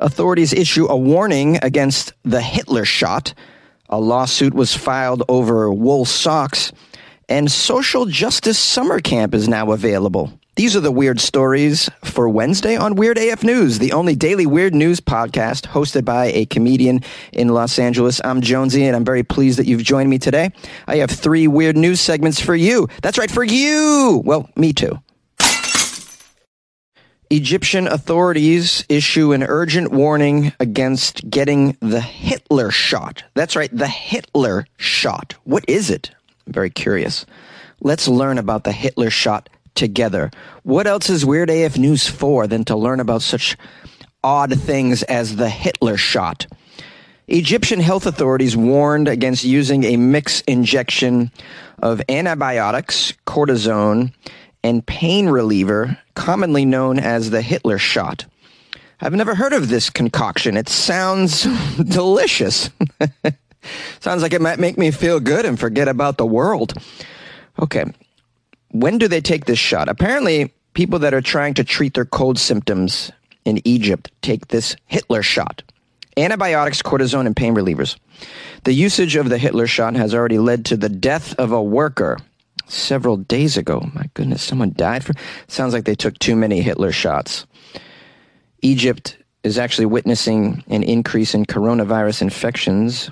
Authorities issue a warning against the Hitler shot. A lawsuit was filed over wool socks. And social justice summer camp is now available. These are the weird stories for Wednesday on Weird AF News, the only daily weird news podcast hosted by a comedian in Los Angeles. I'm Jonesy, and I'm very pleased that you've joined me today. I have 3 weird news segments for you. That's right, for you! Well, me too. Egyptian authorities issue an urgent warning against getting the Hitler shot. That's right, the Hitler shot. What is it? I'm very curious. Let's learn about the Hitler shot together. What else is Weird AF News for than to learn about such odd things as the Hitler shot? Egyptian health authorities warned against using a mixed injection of antibiotics, cortisone, and pain reliever, commonly known as the Hitler shot. I've never heard of this concoction. It sounds delicious. Sounds like it might make me feel good and forget about the world. Okay. When do they take this shot? Apparently, people that are trying to treat their cold symptoms in Egypt take this Hitler shot. Antibiotics, cortisone, and pain relievers. The usage of the Hitler shot has already led to the death of a worker several days ago. My goodness, someone died from... Sounds like they took too many Hitler shots. Egypt is actually witnessing an increase in coronavirus infections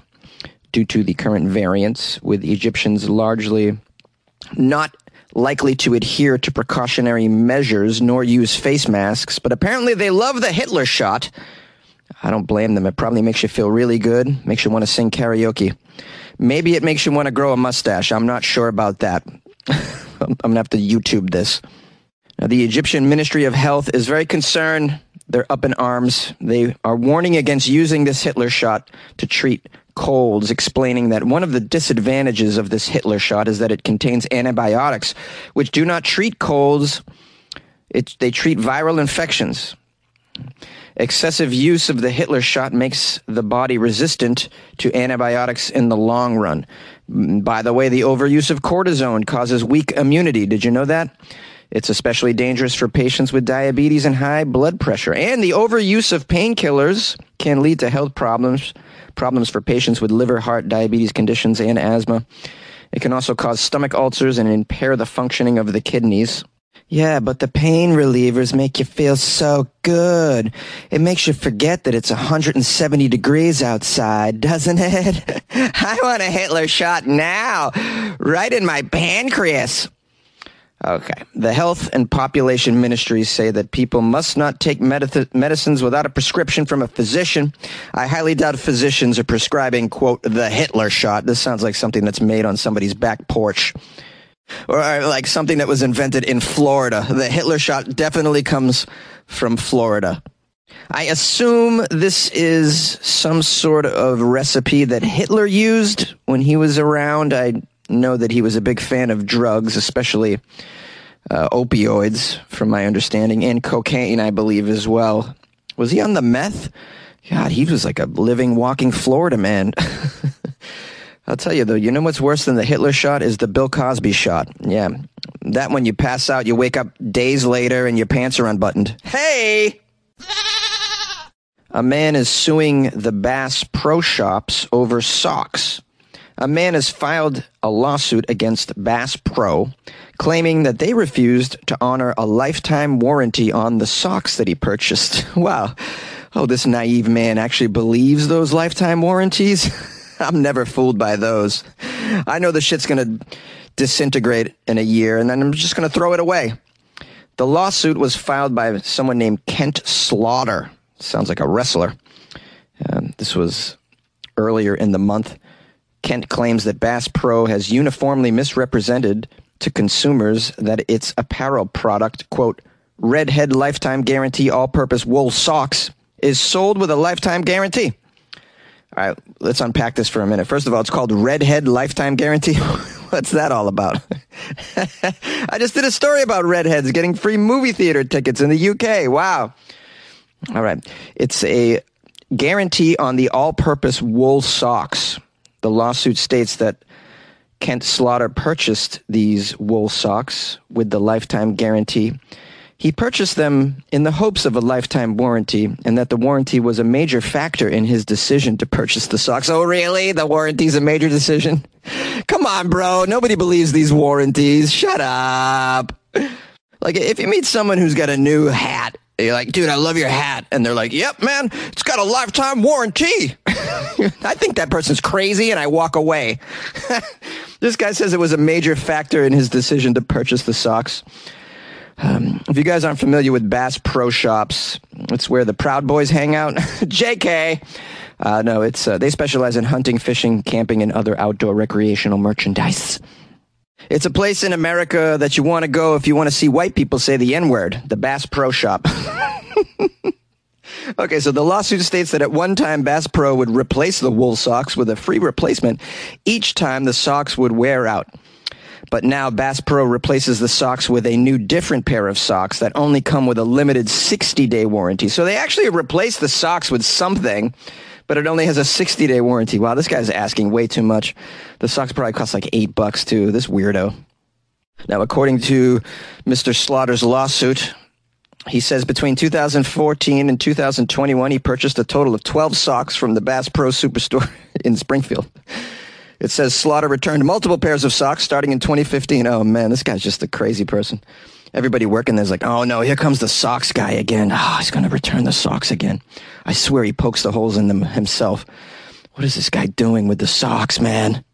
due to the current variants, with Egyptians largely not likely to adhere to precautionary measures nor use face masks, but apparently they love the Hitler shot. I don't blame them. It probably makes you feel really good, makes you want to sing karaoke. Maybe it makes you want to grow a mustache. I'm not sure about that. I'm going to have to YouTube this. Now, the Egyptian Ministry of Health is very concerned. They're up in arms. They are warning against using this Hitler shot to treat colds, explaining that one of the disadvantages of this Hitler shot is that it contains antibiotics, which do not treat colds. They treat viral infections. Excessive use of the Hitler shot makes the body resistant to antibiotics in the long run. By the way, the overuse of cortisone causes weak immunity. Did you know that? It's especially dangerous for patients with diabetes and high blood pressure. And the overuse of painkillers can lead to health problems for patients with liver, heart, diabetes conditions, and asthma. It can also cause stomach ulcers and impair the functioning of the kidneys. Yeah, but the pain relievers make you feel so good. It makes you forget that it's 170 degrees outside, doesn't it? I want a Hitler shot now, right in my pancreas. Okay. The Health and Population Ministries say that people must not take medicines without a prescription from a physician. I highly doubt physicians are prescribing, quote, the Hitler shot. This sounds like something that's made on somebody's back porch. Or like something that was invented in Florida. The Hitler shot definitely comes from Florida. I assume this is some sort of recipe that Hitler used when he was around. I know that he was a big fan of drugs, especially opioids, from my understanding, and cocaine, I believe, as well. Was he on the meth? God, he was like a living, walking Florida man. I'll tell you, though, you know what's worse than the Hitler shot is the Bill Cosby shot. Yeah, that one you pass out, you wake up days later, and your pants are unbuttoned. Hey! A man is suing the Bass Pro Shops over socks. A man has filed a lawsuit against Bass Pro, claiming that they refused to honor a lifetime warranty on the socks that he purchased. Wow. Oh, this naive man actually believes those lifetime warranties? I'm never fooled by those. I know the shit's going to disintegrate in a year, and then I'm just going to throw it away. The lawsuit was filed by someone named Kent Slaughter. Sounds like a wrestler. This was earlier in the month. Kent claims that Bass Pro has uniformly misrepresented to consumers that its apparel product, quote, Redhead Lifetime Guarantee All-Purpose Wool Socks, is sold with a lifetime guarantee. All right, let's unpack this for a minute. First of all, it's called Redhead Lifetime Guarantee. What's that all about? I just did a story about redheads getting free movie theater tickets in the UK. Wow. All right. It's a guarantee on the all-purpose wool socks. The lawsuit states that Kent Slaughter purchased these wool socks with the lifetime guarantee. He purchased them in the hopes of a lifetime warranty, and that the warranty was a major factor in his decision to purchase the socks. Oh, really? The warranty's a major decision? Come on, bro. Nobody believes these warranties. Shut up. Like, if you meet someone who's got a new hat, you're like, dude, I love your hat. And they're like, yep, man, it's got a lifetime warranty. I think that person's crazy, and I walk away. This guy says it was a major factor in his decision to purchase the socks. If you guys aren't familiar with Bass Pro Shops, it's where the Proud Boys hang out. JK. No, it's they specialize in hunting, fishing, camping, and other outdoor recreational merchandise. It's a place in America that you want to go if you want to see white people say the N-word, the Bass Pro Shop. Okay, so the lawsuit states that at one time, Bass Pro would replace the wool socks with a free replacement each time the socks would wear out. But now Bass Pro replaces the socks with a new different pair of socks that only come with a limited 60-day warranty. So they actually replaced the socks with something, but it only has a 60-day warranty. Wow, this guy's asking way too much. The socks probably cost like $8 too, this weirdo. Now, according to Mr. Slaughter's lawsuit, he says between 2014 and 2021, he purchased a total of 12 socks from the Bass Pro Superstore in Springfield. It says Slaughter returned multiple pairs of socks starting in 2015. Oh, man, this guy's just a crazy person. Everybody working there's like, oh, no, here comes the socks guy again. Oh, he's going to return the socks again. I swear he pokes the holes in them himself. What is this guy doing with the socks, man?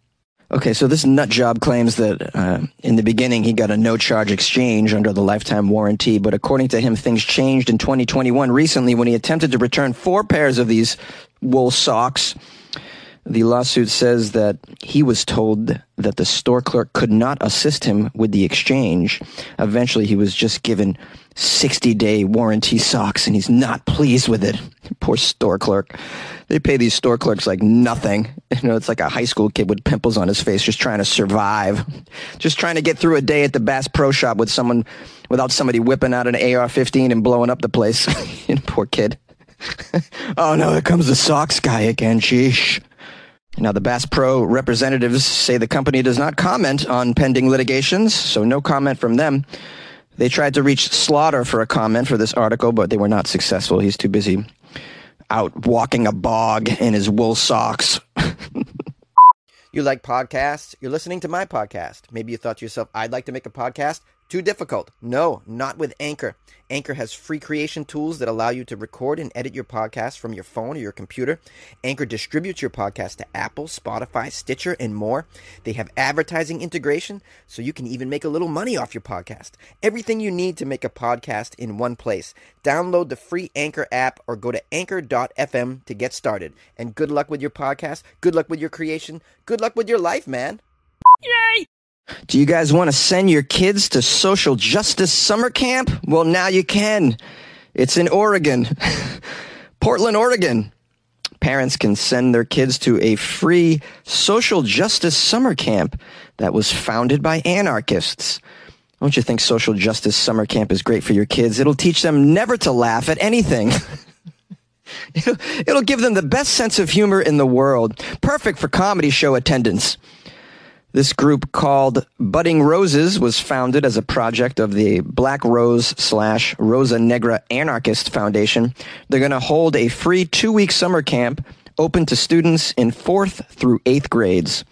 Okay, so this nut job claims that in the beginning he got a no-charge exchange under the lifetime warranty, but according to him, things changed in 2021 recently when he attempted to return 4 pairs of these wool socks. The lawsuit says that he was told that the store clerk could not assist him with the exchange. Eventually, he was just given 60-day warranty socks, and he's not pleased with it. Poor store clerk. They pay these store clerks like nothing. You know, it's like a high school kid with pimples on his face just trying to survive. Just trying to get through a day at the Bass Pro Shop without somebody whipping out an AR-15 and blowing up the place. Poor kid. Oh, no, here comes the socks guy again. Sheesh. Now, the Bass Pro representatives say the company does not comment on pending litigations, so no comment from them. They tried to reach Slaughter for a comment for this article, but they were not successful. He's too busy out walking a bog in his wool socks. You like podcasts? You're listening to my podcast. Maybe you thought to yourself, I'd like to make a podcast. Too difficult. No, not with Anchor. Anchor has free creation tools that allow you to record and edit your podcast from your phone or your computer. Anchor distributes your podcast to Apple, Spotify, Stitcher, and more. They have advertising integration, so you can even make a little money off your podcast. Everything you need to make a podcast in one place. Download the free Anchor app or go to anchor.fm to get started. And good luck with your podcast. Good luck with your creation. Good luck with your life, man. Yay! Do you guys want to send your kids to social justice summer camp? Well, now you can. It's in Oregon, Portland, Oregon. Parents can send their kids to a free social justice summer camp that was founded by anarchists. Don't you think social justice summer camp is great for your kids? It'll teach them never to laugh at anything. It'll give them the best sense of humor in the world. Perfect for comedy show attendance. This group called Budding Roses was founded as a project of the Black Rose/Rosa Negra Anarchist Foundation. They're going to hold a free 2-week summer camp open to students in 4th through 8th grades.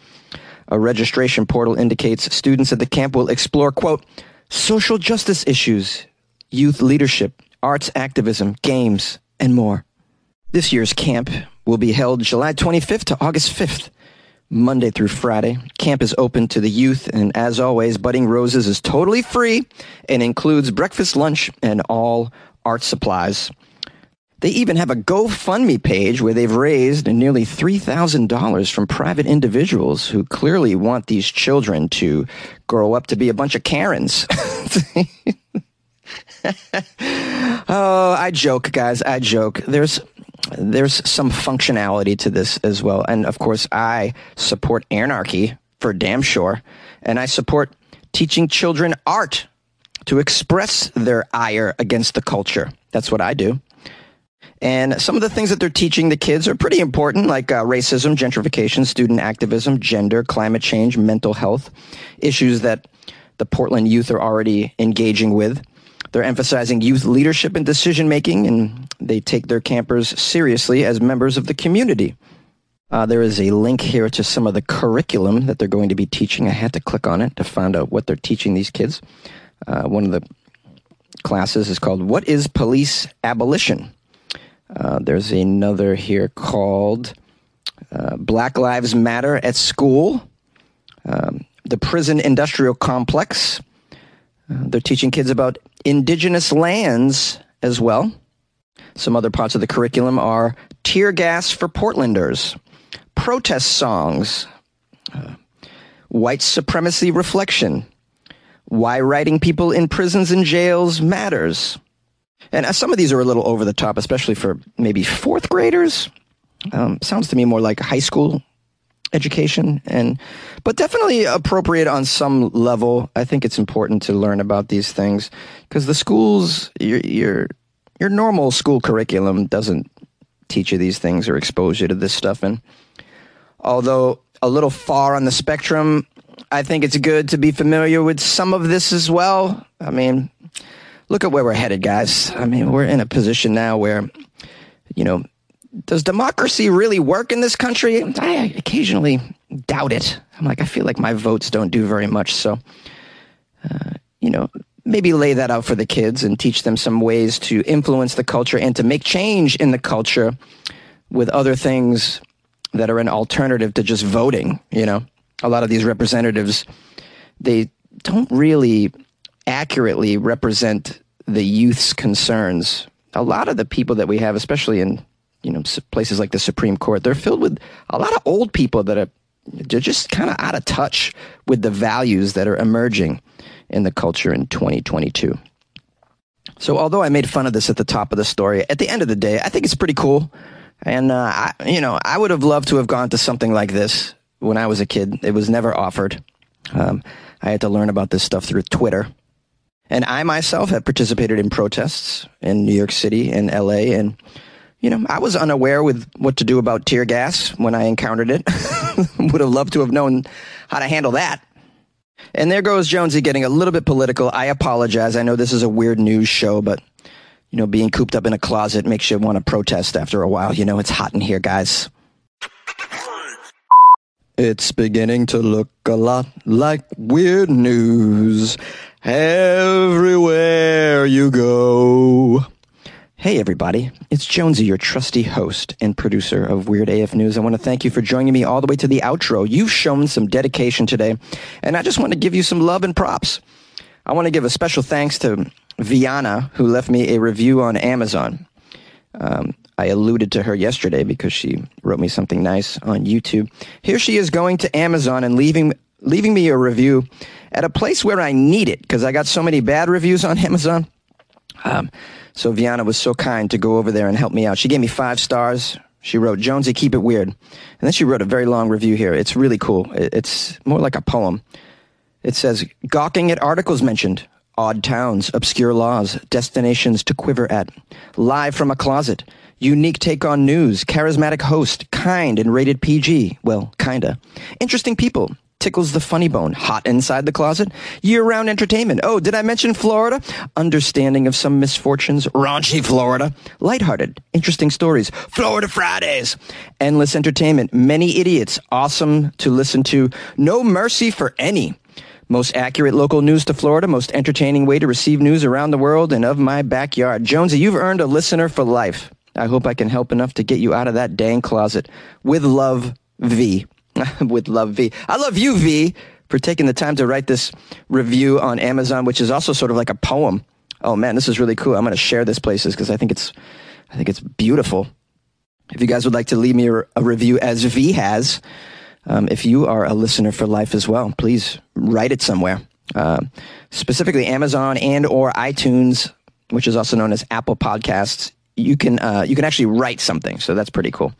A registration portal indicates students at the camp will explore, quote, social justice issues, youth leadership, arts activism, games, and more. This year's camp will be held July 25th to August 5th. Monday through Friday. Camp is open to the youth, and as always, Budding Roses is totally free and includes breakfast, lunch, and all art supplies. They even have a GoFundMe page where they've raised nearly $3,000 from private individuals who clearly want these children to grow up to be a bunch of Karens. Oh, I joke, guys. I joke. There's some functionality to this as well. And of course, I support anarchy for damn sure. And I support teaching children art to express their ire against the culture. That's what I do. And some of the things that they're teaching the kids are pretty important, like racism, gentrification, student activism, gender, climate change, mental health, issues that the Portland youth are already engaging with. They're emphasizing youth leadership and decision-making, and they take their campers seriously as members of the community. There is a link here to some of the curriculum that they're going to be teaching. I had to click on it to find out what they're teaching these kids. One of the classes is called What is Police Abolition? There's another here called Black Lives Matter at School, the Prison Industrial Complex. They're teaching kids about indigenous lands as well. Some other parts of the curriculum are tear gas for Portlanders, protest songs, white supremacy reflection, why writing people in prisons and jails matters. And some of these are a little over the top, especially for maybe fourth graders. Sounds to me more like high school education, but definitely appropriate on some level. I think it's important to learn about these things because the schools, your normal school curriculum doesn't teach you these things or expose you to this stuff. And although a little far on the spectrum, I think it's good to be familiar with some of this as well. I mean, look at where we're headed, guys. I mean, we're in a position now where, does democracy really work in this country? I occasionally doubt it. I feel like my votes don't do very much. So, maybe lay that out for the kids and teach them some ways to influence the culture and to make change in the culture with other things that are an alternative to just voting. A lot of these representatives, they don't really accurately represent the youth's concerns. A lot of the people that we have, especially in places like the Supreme Court, they're filled with a lot of old people that are just kind of out of touch with the values that are emerging in the culture in 2022. So although I made fun of this at the top of the story, at the end of the day, I think it's pretty cool. And, I would have loved to have gone to something like this when I was a kid. It was never offered. I had to learn about this stuff through Twitter. And I myself have participated in protests in New York City and LA, and I was unaware with what to do about tear gas when I encountered it. Would have loved to have known how to handle that. And there goes Jonesy getting a little bit political. I apologize. I know this is a weird news show, but, being cooped up in a closet makes you want to protest after a while. It's hot in here, guys. It's beginning to look a lot like weird news everywhere you go. Hey everybody, it's Jonesy, your trusty host and producer of Weird AF News. I want to thank you for joining me all the way to the outro. You've shown some dedication today, and I just want to give you some love and props. I want to give a special thanks to Viana, who left me a review on Amazon. I alluded to her yesterday because she wrote me something nice on YouTube. Here she is going to Amazon and leaving me a review at a place where I need it because I got so many bad reviews on Amazon. So Viana was so kind to go over there and help me out. She gave me 5 stars. She wrote, "Jonesy, keep it weird." And then she wrote a very long review here. It's really cool. It's more like a poem. It says, "Gawking at articles mentioned, odd towns, obscure laws, destinations to quiver at, live from a closet, unique take on news, charismatic host, kind and rated PG, well, kinda, interesting people, tickles the funny bone, hot inside the closet, year-round entertainment. Oh, did I mention Florida? Understanding of some misfortunes, raunchy Florida, lighthearted, interesting stories, Florida Fridays, endless entertainment, many idiots, awesome to listen to, no mercy for any. Most accurate local news to Florida, most entertaining way to receive news around the world and of my backyard. Jonesy, you've earned a listener for life. I hope I can help enough to get you out of that dang closet. With love, V." With love, V. I love you, V, for taking the time to write this review on Amazon, which is also sort of like a poem. Oh man, this is really cool. I'm going to share this places because I think it's beautiful. If you guys would like to leave me a review as V has, if you are a listener for life as well, please write it somewhere. Specifically Amazon and or iTunes, which is also known as Apple Podcasts. You can actually write something, so that's pretty cool.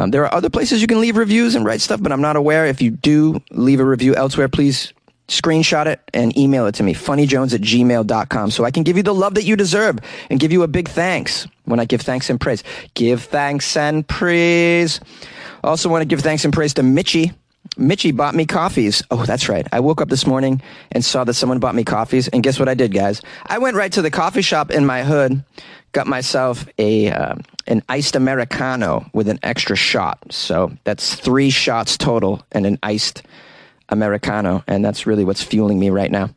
There are other places you can leave reviews and write stuff, but I'm not aware. If you do leave a review elsewhere, please screenshot it and email it to me, funnyjones@gmail.com, so I can give you the love that you deserve and give you a big thanks when I give thanks and praise. Give thanks and praise. Also want to give thanks and praise to Mitchie. Mitchie bought me coffees. Oh, that's right. I woke up this morning and saw that someone bought me coffees. And guess what I did, guys? I went right to the coffee shop in my hood, got myself an iced Americano with an extra shot. So that's 3 shots total and an iced Americano. And that's really what's fueling me right now.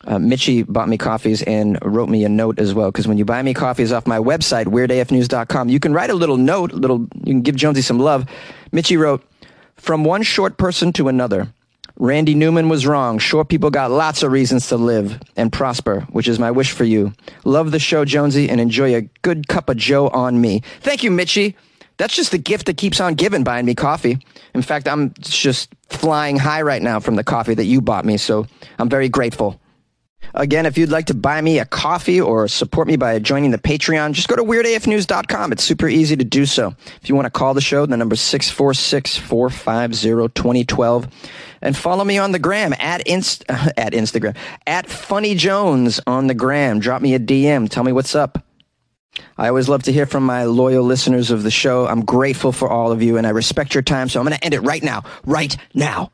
Mitchie bought me coffees and wrote me a note as well, because when you buy me coffees off my website, weirdafnews.com, you can write a little note, you can give Jonesy some love. Mitchie wrote, "From one short person to another, Randy Newman was wrong. Short people got lots of reasons to live and prosper, which is my wish for you. Love the show, Jonesy, and enjoy a good cup of Joe on me." Thank you, Mitchie. That's just the gift that keeps on giving, buying me coffee. In fact, I'm just flying high right now from the coffee that you bought me, so I'm very grateful. Again, if you'd like to buy me a coffee or support me by joining the Patreon, just go to weirdafnews.com. It's super easy to do so. If you want to call the show, the number is 646-450-2012. And follow me on the gram at Instagram, at Funny Jones on the gram. Drop me a DM. Tell me what's up. I always love to hear from my loyal listeners of the show. I'm grateful for all of you, and I respect your time, so I'm going to end it right now. Right now.